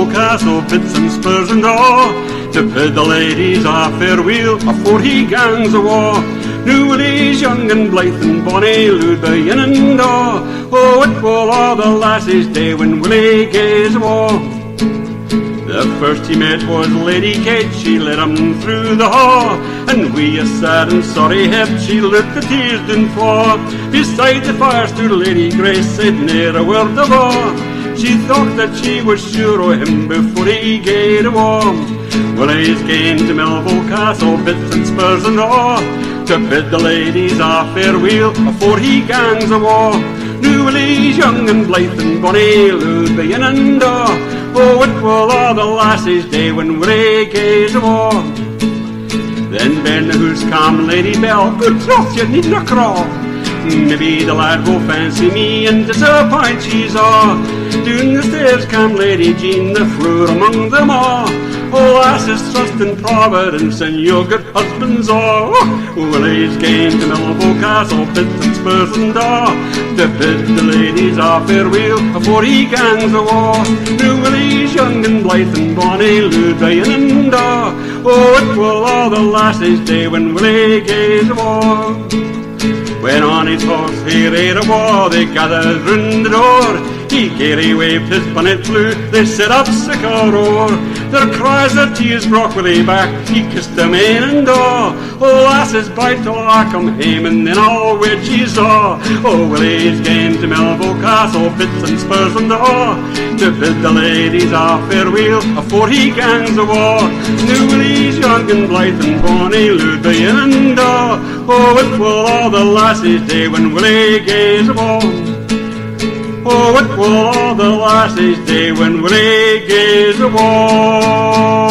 Melville Castle, bits and spurs and all, to bid the ladies a farewell afore he gangs awa. Now Willie's young and blithe and bonny, lood by in and all. Oh, it will all the lassies day when Willie gaes awa. The first he met was Lady Kate, she led him through the hall, and wi' a sad and sorry head she looked the tears didn't fall. Beside the fire stood Lady Grace, said ne'er a word of all. She thought that she was sure o' him before he gaed awa. Willie's gane to Melville Castle, bits and spurs and all, to bid the ladies a farewell afore he gangs awa. Now Willie's young and blithe and bonny, lood by in and all. Oh, it will all the lassies day when Willie gaes awa. Then Ben the hoose come Lady Bell, good troth you needna craw. Maybe the lad will fancy me and disappoint she's all. Down the stairs come Lady Jean, the fruit among them all. Oh, lasses, trust in Providence and your good husbands all. Willie's gane to Melville Castle, bits and spurs and all, to bid the ladies a farewell afore he gangs awa. Now Willie's young and blithe and bonny, lood by in and all. Oh, it will all the lassies day when Willie gaes awa. When on his horse he rade awa, they gathered round the door. He gairy waved his bonnet blue, they set up sic a roar. Their cries of tears brought Willie back, he kissed them in and all. Oh, lasses, bide till I come hame, and then I'll wed ye saw. Oh, Willie's gane to Melville Castle, bits and spurs and all, to bid the ladies a farewell afore he gangs awa. Now Willie's young and blithe and bonny, lood by in and all. Oh, it will all the lassies day when Willie gaes awa. Oh, it will all the lassies day when Willie gaes awa.